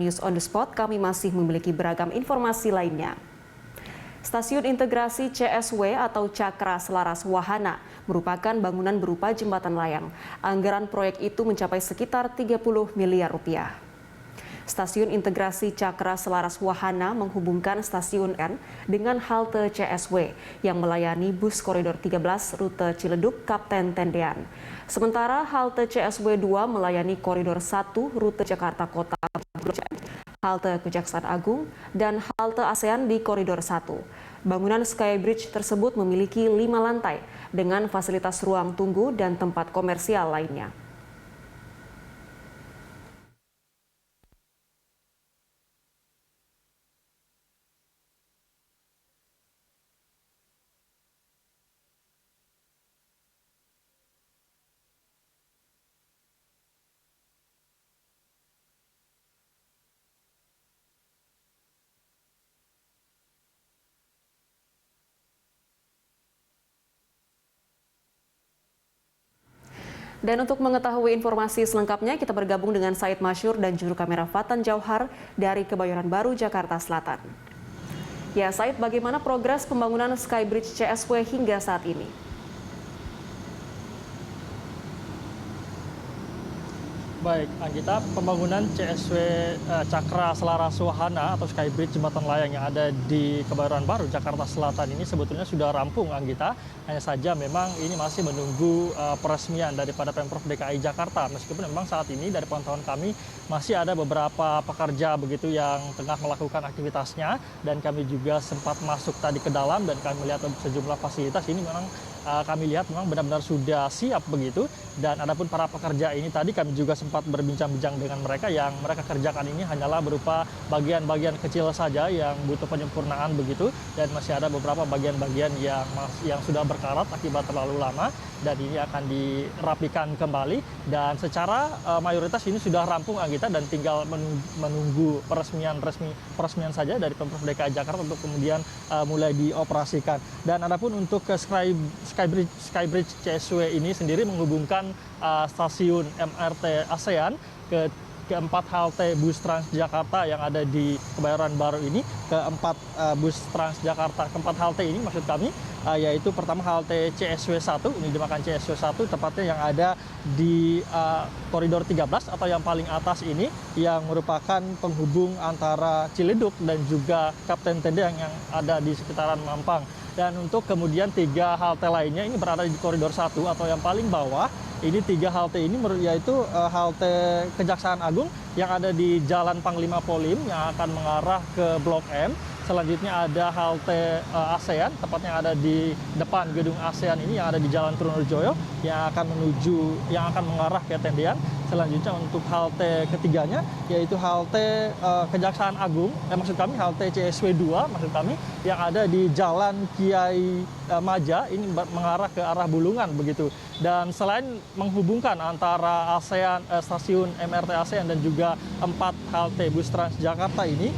News on the Spot, kami masih memiliki beragam informasi lainnya. Stasiun Integrasi CSW atau Cakra Selaras Wahana merupakan bangunan berupa jembatan layang. Anggaran proyek itu mencapai sekitar 30 miliar rupiah. Stasiun Integrasi Cakra Selaras Wahana menghubungkan stasiun N dengan halte CSW yang melayani bus koridor 13 rute Ciledug Kapten Tendean. Sementara halte CSW 2 melayani koridor 1 rute Jakarta Kota, halte Kejaksaan Agung, dan halte ASEAN di koridor 1. Bangunan Skybridge tersebut memiliki 5 lantai dengan fasilitas ruang tunggu dan tempat komersial lainnya. Dan untuk mengetahui informasi selengkapnya, kita bergabung dengan Said Masyur dan juru kamera Fatan Jauhar dari Kebayoran Baru, Jakarta Selatan. Ya, Said, bagaimana progres pembangunan Skybridge CSW hingga saat ini? Baik, Anggita, pembangunan CSW Cakra Selaras Wahana atau Skybridge jembatan layang yang ada di Kebayoran Baru, Jakarta Selatan ini sebetulnya sudah rampung, Anggita. Hanya saja memang ini masih menunggu peresmian daripada Pemprov DKI Jakarta. Meskipun memang saat ini dari pantauan kami masih ada beberapa pekerja begitu yang tengah melakukan aktivitasnya, dan kami juga sempat masuk tadi ke dalam dan kami melihat sejumlah fasilitas ini memang kami lihat memang benar-benar sudah siap begitu. Dan adapun para pekerja ini tadi kami juga sempat berbincang-bincang dengan mereka, yang mereka kerjakan ini hanyalah berupa bagian-bagian kecil saja yang butuh penyempurnaan begitu, dan masih ada beberapa bagian-bagian yang sudah berkarat akibat terlalu lama, dan ini akan dirapikan kembali. Dan secara mayoritas ini sudah rampung, Anggita, dan tinggal menunggu peresmian saja dari Pemprov DKI Jakarta untuk kemudian mulai dioperasikan. Dan adapun untuk Skybridge CSW ini sendiri menghubungkan stasiun MRT ASEAN ke keempat halte bus Transjakarta yang ada di Kebayoran Baru ini. Keempat bus Transjakarta, keempat halte ini maksud kami, yaitu pertama halte CSW 1, ini dimakan CSW 1, tepatnya yang ada di koridor 13 atau yang paling atas ini, yang merupakan penghubung antara Ciledug dan juga Kapten Tendean yang ada di sekitaran Mampang. Dan untuk kemudian 3 halte lainnya ini berada di koridor 1 atau yang paling bawah. Ini 3 halte ini yaitu halte Kejaksaan Agung yang ada di Jalan Panglima Polim yang akan mengarah ke Blok M. Selanjutnya ada halte ASEAN, tepatnya ada di depan gedung ASEAN ini yang ada di Jalan Trunojoyo yang akan mengarah ke Tendean. Selanjutnya untuk halte ketiganya yaitu halte Kejaksaan Agung, maksud kami halte CSW 2 maksud kami, yang ada di Jalan Kiai Maja ini mengarah ke arah Bulungan begitu. Dan selain menghubungkan antara ASEAN, stasiun MRT ASEAN dan juga 4 halte bus Transjakarta ini,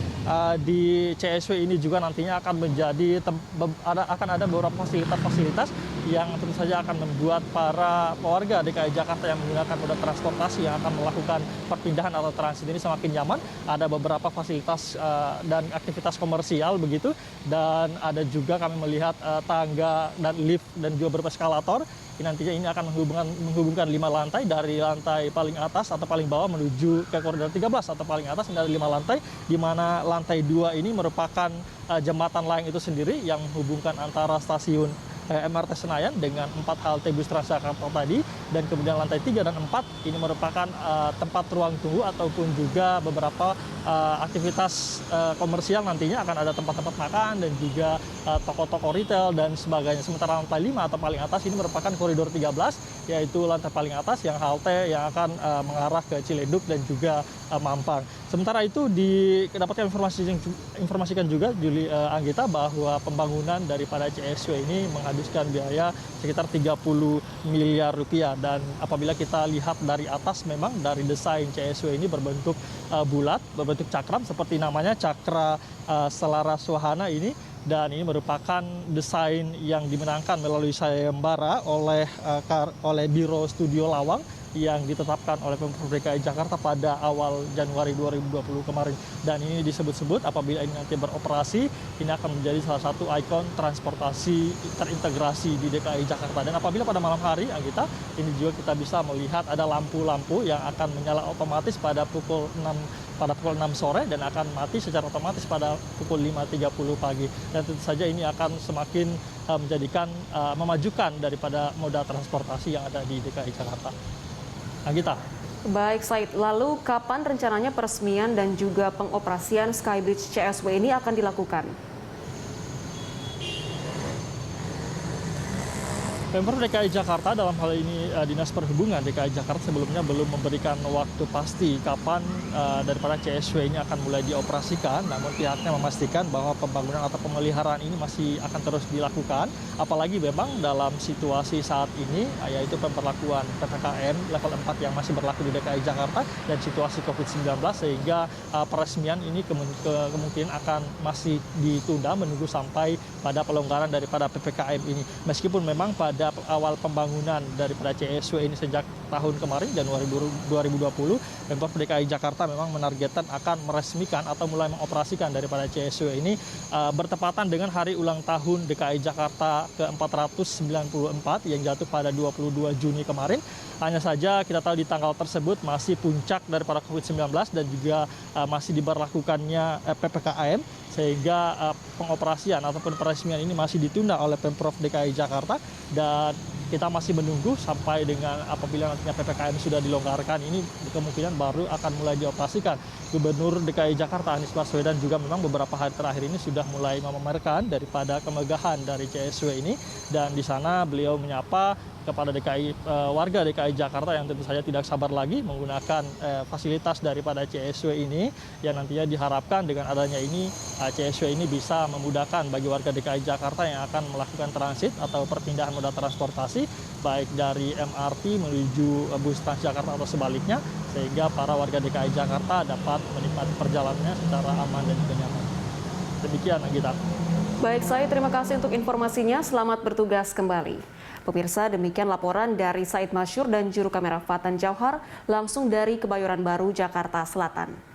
di CSW ini juga nantinya akan ada beberapa fasilitas-fasilitas yang tentu saja akan membuat para warga DKI Jakarta yang menggunakan moda transportasi yang akan melakukan perpindahan atau transit ini semakin nyaman. Ada beberapa fasilitas dan aktivitas komersial begitu, dan ada juga kami melihat tangga dan lift dan juga beberapa eskalator. Nantinya ini akan menghubungkan 5 lantai, dari lantai paling atas atau paling bawah menuju ke koridor 13 atau paling atas dari 5 lantai, di mana lantai 2 ini merupakan jembatan layang itu sendiri yang menghubungkan antara stasiun MRT Senayan dengan 4 halte bus Transjakarta tadi. Dan kemudian lantai 3 dan 4 ini merupakan tempat ruang tunggu ataupun juga beberapa aktivitas komersial. Nantinya akan ada tempat-tempat makan dan juga toko-toko retail dan sebagainya. Sementara lantai 5 atau paling atas ini merupakan koridor 13, yaitu lantai paling atas yang halte yang akan mengarah ke Ciledug dan juga Mampang. Sementara itu dapatkan informasikan juga Anggita bahwa pembangunan daripada CSW ini menghabiskan biaya sekitar 30 miliar rupiah. Dan apabila kita lihat dari atas, memang dari desain CSW ini berbentuk bulat, berbentuk cakram seperti namanya, Cakra Selaras Wahana ini. Dan ini merupakan desain yang dimenangkan melalui sayembara oleh Biro Studio Lawang yang ditetapkan oleh Pemprov DKI Jakarta pada awal Januari 2020 kemarin. Dan ini disebut-sebut apabila ini nanti beroperasi, ini akan menjadi salah satu ikon transportasi terintegrasi di DKI Jakarta. Dan apabila pada malam hari, Anggita, ini juga kita bisa melihat ada lampu-lampu yang akan menyala otomatis pada pukul 6 sore dan akan mati secara otomatis pada pukul 5.30 pagi. Dan tentu saja ini akan semakin memajukan daripada moda transportasi yang ada di DKI Jakarta. Anggita. Baik, Said. Lalu kapan rencananya peresmian dan juga pengoperasian Skybridge CSW ini akan dilakukan? Pemprov DKI Jakarta dalam hal ini Dinas Perhubungan DKI Jakarta sebelumnya belum memberikan waktu pasti kapan daripada CSW ini akan mulai dioperasikan, namun pihaknya memastikan bahwa pembangunan atau pemeliharaan ini masih akan terus dilakukan, apalagi memang dalam situasi saat ini yaitu pemberlakuan PPKM level 4 yang masih berlaku di DKI Jakarta dan situasi COVID-19, sehingga peresmian ini kemungkinan akan masih ditunda menunggu sampai pada pelonggaran daripada PPKM ini. Meskipun memang pada awal pembangunan daripada CSW ini sejak tahun kemarin, Januari 2020, Pemprov DKI Jakarta memang menargetkan akan meresmikan atau mulai mengoperasikan daripada CSW ini bertepatan dengan hari ulang tahun DKI Jakarta ke-494 yang jatuh pada 22 Juni kemarin. Hanya saja kita tahu di tanggal tersebut masih puncak daripada COVID-19 dan juga masih diberlakukannya PPKM, sehingga pengoperasian ataupun peresmian ini masih ditunda oleh Pemprov DKI Jakarta, dan kita masih menunggu sampai dengan apabila nantinya PPKM sudah dilonggarkan, ini kemungkinan baru akan mulai dioperasikan. Gubernur DKI Jakarta Anies Baswedan juga memang beberapa hari terakhir ini sudah mulai memamerkan daripada kemegahan dari CSW ini, dan di sana beliau menyapa kepada warga DKI Jakarta yang tentu saja tidak sabar lagi menggunakan fasilitas daripada CSW ini, yang nantinya diharapkan dengan adanya ini CSW ini bisa memudahkan bagi warga DKI Jakarta yang akan melakukan transit atau perpindahan moda transportasi baik dari MRT menuju bus Transjakarta atau sebaliknya, sehingga para warga DKI Jakarta dapat menikmati perjalanannya secara aman dan juga nyaman. Demikian, Anggita. Baik, saya terima kasih untuk informasinya. Selamat bertugas kembali. Pemirsa, demikian laporan dari Said Masyur dan juru kamera Fatan Jauhar langsung dari Kebayoran Baru, Jakarta Selatan.